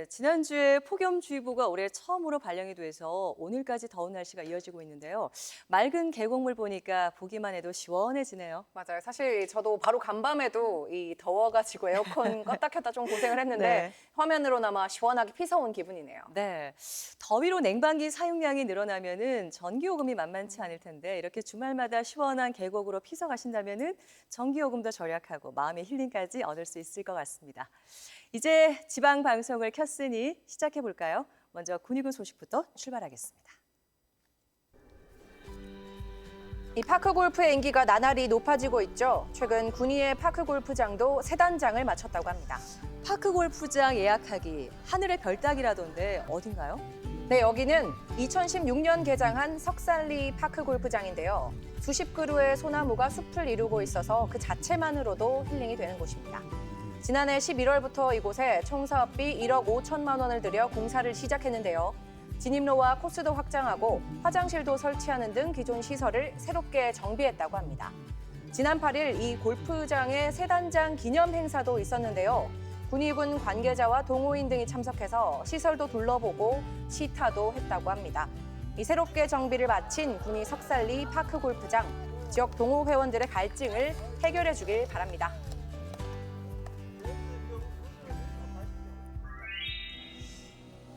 지난주에 폭염주의보가 올해 처음으로 발령이 돼서 오늘까지 더운 날씨가 이어지고 있는데요. 맑은 계곡물 보니까 보기만 해도 시원해지네요. 맞아요. 사실 저도 바로 간밤에도 이 더워가지고 에어컨 껐다 켰다 좀 고생을 했는데 네. 화면으로나마 시원하게 피서온 기분이네요. 네. 더위로 냉방기 사용량이 늘어나면은 전기요금이 만만치 않을 텐데 이렇게 주말마다 시원한 계곡으로 피서 가신다면은 전기요금도 절약하고 마음의 힐링까지 얻을 수 있을 것 같습니다. 이제 지방 방송을 켰으니 시작해 볼까요? 먼저 군위군 소식부터 출발하겠습니다. 이 파크골프의 인기가 나날이 높아지고 있죠. 최근 군위의 파크골프장도 세 단장을 마쳤다고 합니다. 파크 골프장 예약하기 하늘의 별 따기라던데 어딘가요? 네, 여기는 2016년 개장한 석살리 파크골프장인데요. 수십 그루의 소나무가 숲을 이루고 있어서 그 자체만으로도 힐링이 되는 곳입니다. 지난해 11월부터 이곳에 총 사업비 1억 5천만 원을 들여 공사를 시작했는데요. 진입로와 코스도 확장하고 화장실도 설치하는 등 기존 시설을 새롭게 정비했다고 합니다. 지난 8일 이 골프장의 세 단장 기념 행사도 있었는데요. 군위군 관계자와 동호인 등이 참석해서 시설도 둘러보고 시타도 했다고 합니다. 이 새롭게 정비를 마친 군위 석살리 파크골프장, 지역 동호 회원들의 갈증을 해결해 주길 바랍니다.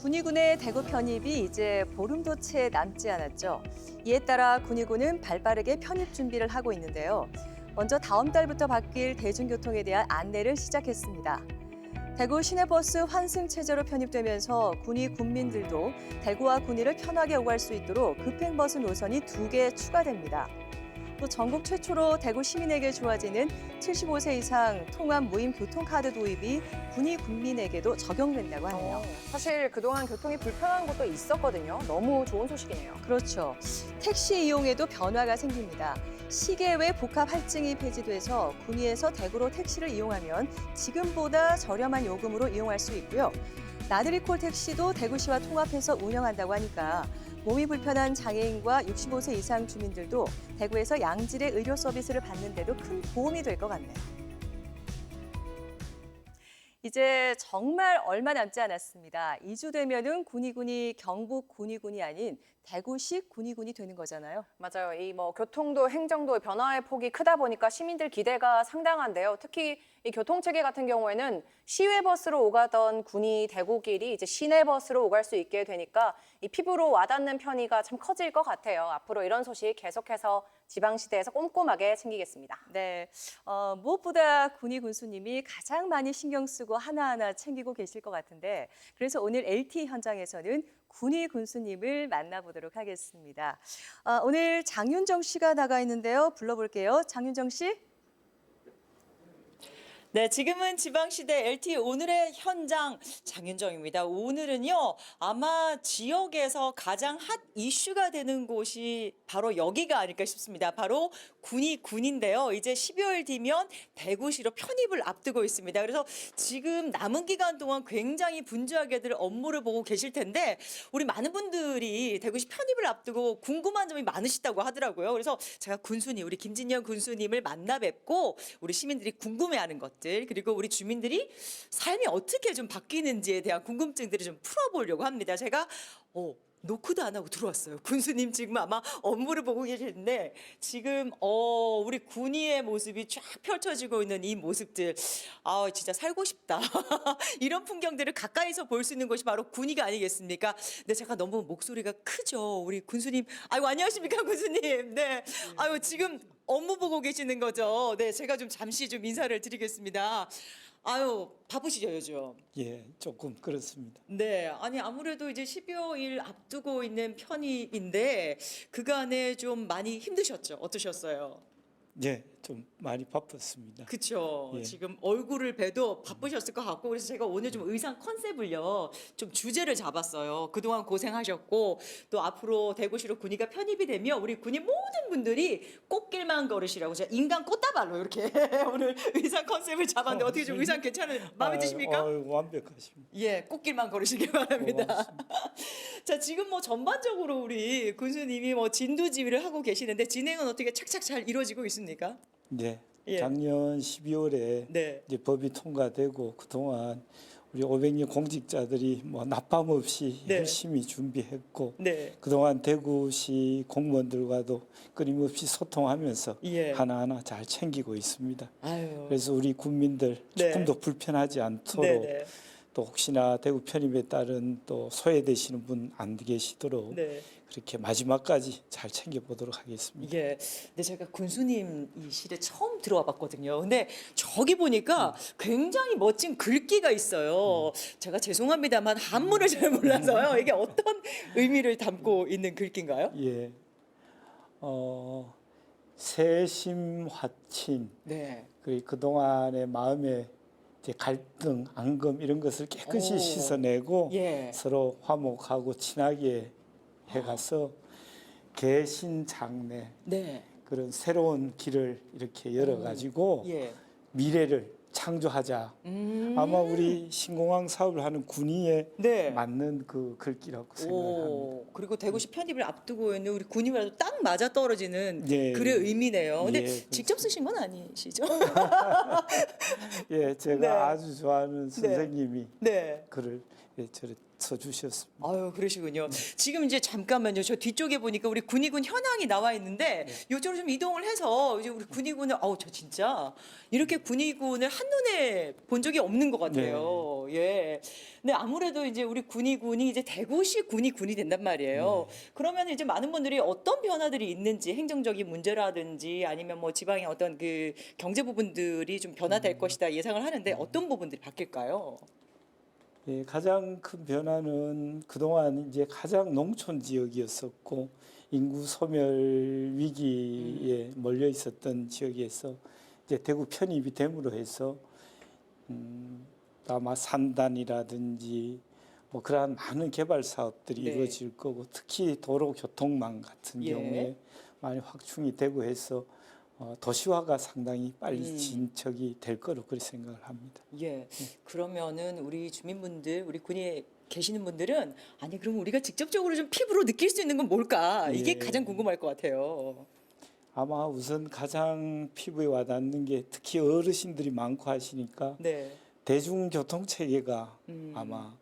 군위군의 대구 편입이 이제 보름도 채 남지 않았죠. 이에 따라 군위군은 발빠르게 편입 준비를 하고 있는데요. 먼저 다음 달부터 바뀔 대중교통에 대한 안내를 시작했습니다. 대구 시내버스 환승 체제로 편입되면서 군위 군민들도 대구와 군위를 편하게 오갈 수 있도록 급행버스 노선이 2개 추가됩니다. 또 전국 최초로 대구 시민에게 주어지는 75세 이상 통합 무임 교통카드 도입이 군위 군민에게도 적용된다고 하네요. 사실 그동안 교통이 불편한 곳도 있었거든요. 너무 좋은 소식이네요. 그렇죠. 택시 이용에도 변화가 생깁니다. 시계 외 복합 할증이 폐지돼서 군위에서 대구로 택시를 이용하면 지금보다 저렴한 요금으로 이용할 수 있고요. 나들이 콜 택시도 대구시와 통합해서 운영한다고 하니까 몸이 불편한 장애인과 65세 이상 주민들도 대구에서 양질의 의료 서비스를 받는 데도 큰 도움이 될 것 같네요. 이제 정말 얼마 남지 않았습니다. 2주 되면은 군위군이 경북 군위군이 아닌 대구식 군위군이 되는 거잖아요. 맞아요. 이 교통도 행정도 변화의 폭이 크다 보니까 시민들 기대가 상당한데요. 특히 이 교통체계 같은 경우에는 시외버스로 오가던 군위 대구길이 이제 시내버스로 오갈 수 있게 되니까 이 피부로 와닿는 편의가 참 커질 것 같아요. 앞으로 이런 소식 계속해서 지방시대에서 꼼꼼하게 챙기겠습니다. 네, 무엇보다 군위 군수님이 가장 많이 신경 쓰고 하나하나 챙기고 계실 것 같은데 그래서 오늘 LT 현장에서는 군위 군수님을 만나보도록 하겠습니다. 오늘 장윤정 씨가 나가 있는데요. 불러볼게요. 장윤정 씨. 네, 지금은 지방시대 LT 오늘의 현장 장윤정입니다. 오늘은요, 아마 지역에서 가장 핫 이슈가 되는 곳이 바로 여기가 아닐까 싶습니다. 바로 군인데요. 이제 12월 뒤면 대구시로 편입을 앞두고 있습니다. 그래서 지금 남은 기간 동안 굉장히 분주하게들 업무를 보고 계실 텐데 우리 많은 분들이 대구시 편입을 앞두고 궁금한 점이 많으시다고 하더라고요. 그래서 제가 군수님, 우리 김진영 군수님을 만나 뵙고 우리 시민들이 궁금해하는 것들 그리고 우리 주민들이 삶이 어떻게 좀 바뀌는지에 대한 궁금증들을 좀 풀어보려고 합니다. 제가 노크도 안 하고 들어왔어요. 군수님 지금 아마 업무를 보고 계시는데 지금 우리 군위의 모습이 쫙 펼쳐지고 있는 이 모습들 진짜 살고 싶다. 이런 풍경들을 가까이서 볼 수 있는 곳이 바로 군위가 아니겠습니까? 근데 제가 너무 목소리가 크죠. 우리 군수님. 아이고 안녕하십니까 군수님. 네. 아유 지금 업무 보고 계시는 거죠. 네, 제가 좀 잠시 좀 인사를 드리겠습니다. 아유 바쁘시죠 요즘? 예, 조금 그렇습니다. 네, 아니 아무래도 이제 12일 앞두고 있는 편입인데 그간에 좀 많이 힘드셨죠? 어떠셨어요? 예, 좀 많이 바빴습니다. 그쵸. 예. 지금 얼굴을 봬도 바쁘셨을 것 같고 그래서 제가 오늘 좀 의상 컨셉을요 좀 주제를 잡았어요. 그동안 고생하셨고 또 앞으로 대구시로 군위가 편입이 되면 우리 군위 모든 분들이 꽃길만 걸으시라고 제가 인간 꽃다발로 이렇게 오늘 의상 컨셉을 잡았는데 어떻게 좀 의상 괜찮은 마음에 드십니까? 완벽하십니다. 예, 꽃길만 걸으시길 바랍니다. 고맙습니다. 자, 지금 전반적으로 우리 군수님이 진두지휘를 하고 계시는데 진행은 어떻게 착착 잘 이루어지고 있습니까? 예, 예. 작년 12월에 네. 이제 법이 통과되고 그동안 우리 500여 공직자들이 뭐 낮밤 없이 네. 열심히 준비했고 네. 그동안 대구시 공무원들과도 끊임없이 소통하면서 예. 하나하나 잘 챙기고 있습니다. 아유. 그래서 우리 국민들 네. 조금도 불편하지 않도록 네네. 또 혹시나 대구 편입에 따른 또 소외되시는 분 안 계시도록 네. 그렇게 마지막까지 잘 챙겨보도록 하겠습니다. 이게 근데 제가 군수님이실에 처음 들어와 봤거든요. 근데 저기 보니까 굉장히 멋진 글귀가 있어요. 제가 죄송합니다만 한문을 잘 몰라서요. 이게 어떤 의미를 담고 있는 글귀인가요? 예, 세심화친 네. 그동안의 마음의 이제 갈등, 앙금 이런 것을 깨끗이 오. 씻어내고 예. 서로 화목하고 친하게 해가서 개신장래 네. 그런 새로운 길을 이렇게 열어가지고 예. 미래를 창조하자. 아마 우리 신공항 사업을 하는 군의에 네. 맞는 그 글귀라고 생각합니다. 오, 그리고 대구시 편입을 앞두고 있는 우리 군인이라도 딱 맞아 떨어지는 예. 글의 의미네요. 근데 예, 직접 쓰신 건 아니시죠? 예, 제가 네. 아주 좋아하는 선생님이 네. 글을 저를 써주셨습니다. 아유, 그러시군요. 지금 이제 잠깐만요. 저 뒤쪽에 보니까 우리 군의군 현황이 나와 있는데 이쪽으로 좀 이동을 해서 이제 우리 군의군을 저 진짜 이렇게 군의군을 한눈에 본 적이 없는 것 같아요. 예. 근데 아무래도 이제 우리 군의군이 이제 대구시 군이 된단 말이에요. 그러면 이제 많은 분들이 어떤 변화들이 있는지 행정적인 문제라든지 아니면 뭐 지방의 어떤 그 경제 부분들이 좀 변화될 것이다 예상을 하는데 어떤 부분들이 바뀔까요? 예, 가장 큰 변화는 그동안 이제 가장 농촌 지역이었었고 인구 소멸 위기에 몰려 있었던 지역에서 이제 대구 편입이 됨으로 해서 아마 산단이라든지 뭐 그러한 많은 개발 사업들이 네. 이루어질 거고 특히 도로 교통망 같은 예. 경우에 많이 확충이 되고 해서 도시화가 상당히 빨리 진척이 될 거로 그렇게 생각을 합니다. 예. 그러면은 우리 주민분들, 우리 군에 계시는 분들은 아니 그럼 우리가 직접적으로 좀 피부로 느낄 수 있는 건 뭘까? 이게 예. 가장 궁금할 것 같아요. 아마 우선 가장 피부에 와닿는 게 특히 어르신들이 많고 하시니까 네. 대중교통 체계가 음. 아마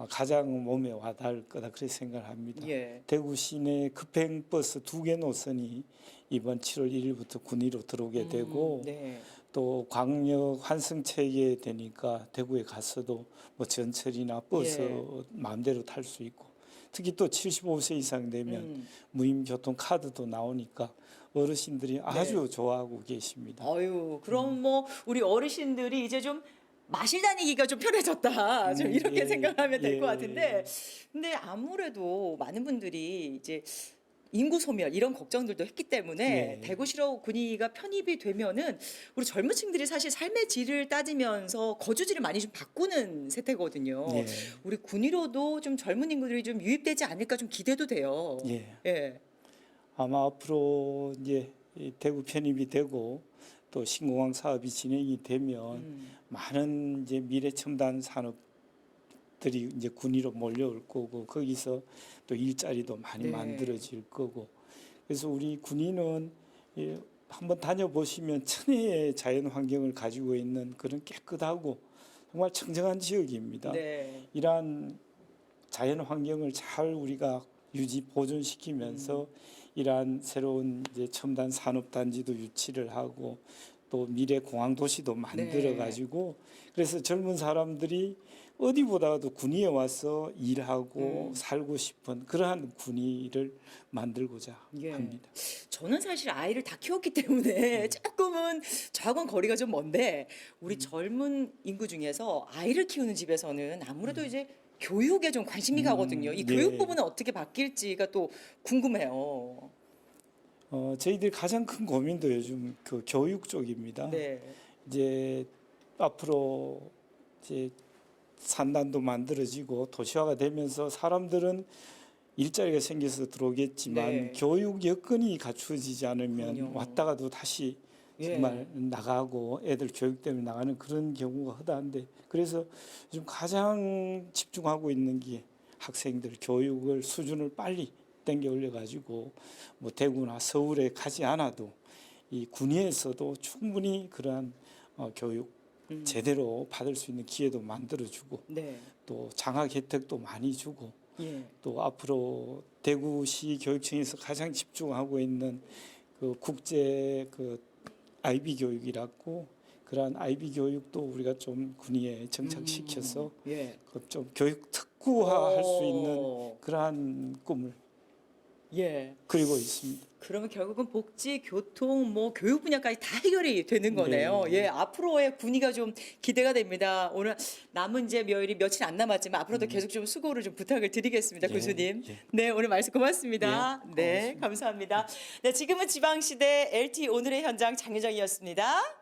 가장 몸에 와닿을 거다 그렇게 생각을 합니다. 예. 대구 시내 급행버스 2개 노선이 이번 7월 1일부터 군의로 들어오게 되고 네. 또 광역 환승 체계 되니까 대구에 가서도 뭐 전철이나 버스 예. 마음대로 탈 수 있고 특히 또 75세 이상 되면 무임 교통 카드도 나오니까 어르신들이 아주 좋아하고 계십니다. 아유, 그럼 뭐 우리 어르신들이 이제 좀 마실 다니기가 좀 편해졌다. 좀 이렇게 예, 생각하면 될 것 예. 같은데. 근데 아무래도 많은 분들이 이제 인구 소멸 이런 걱정들도 했기 때문에 네. 대구시로 군의가 편입이 되면은 우리 젊은 층들이 사실 삶의 질을 따지면서 거주지를 많이 좀 바꾸는 세태거든요. 예. 우리 군의로도 좀 젊은 인구들이 좀 유입되지 않을까 좀 기대도 돼요. 예. 예. 아마 앞으로 이제 이 대구 편입이 되고 또 신공항 사업이 진행이 되면 많은 이제 미래 첨단 산업들이 이제 군위로 몰려올 거고 거기서 또 일자리도 많이 네. 만들어질 거고 그래서 우리 군위는 한번 다녀보시면 천혜의 자연 환경을 가지고 있는 그런 깨끗하고 정말 청정한 지역입니다. 네. 이러한 자연 환경을 잘 우리가 유지 보존시키면서 이러한 새로운 이제 첨단 산업 단지도 유치를 하고 또 미래 공항 도시도 만들어 가지고 그래서 젊은 사람들이 어디보다도 군위에 와서 일하고 살고 싶은 그러한 군위를 만들고자 예. 합니다. 저는 사실 아이를 다 키웠기 때문에 조금은 저하고는 거리가 좀 먼데 우리 젊은 인구 중에서 아이를 키우는 집에서는 아무래도 이제 교육에 좀 관심이 가거든요. 이 교육 예. 부분은 어떻게 바뀔지가 또 궁금해요. 저희들 가장 큰 고민도 요즘 그 교육 쪽입니다. 네. 이제 앞으로 이제 산단도 만들어지고 도시화가 되면서 사람들은 일자리가 생겨서 들어오겠지만 네. 교육 여건이 갖추어지지 않으면 그럼요. 왔다가도 다시 예. 정말 나가고 애들 교육 때문에 나가는 그런 경우가 허다한데 그래서 요즘 가장 집중하고 있는 게 학생들 교육을 수준을 빨리 땡겨 올려가지고 뭐 대구나 서울에 가지 않아도 이 군위에서도 충분히 그러한 교육 제대로 받을 수 있는 기회도 만들어주고 네. 또 장학 혜택도 많이 주고 예. 또 앞으로 대구시 교육청에서 가장 집중하고 있는 그 국제 그 IB 교육이라고 그러한 IB 교육도 우리가 좀 군위에 정착시켜서 예. 그 좀 교육 특구화할 수 있는 오. 그러한 꿈을 예. 그리고 있습니다. 그러면 결국은 복지, 교통, 뭐 교육 분야까지 다 해결이 되는 거네요. 네. 예, 앞으로의 군의가 좀 기대가 됩니다. 오늘 남은 이제 며칠이 며칠 안 남았지만 앞으로도 계속 좀 수고를 좀 부탁을 드리겠습니다, 예, 교수님. 예. 네, 오늘 말씀 고맙습니다. 예, 네, 고맙습니다. 감사합니다. 네, 지금은 지방시대 LTE 오늘의 현장 장윤정이었습니다.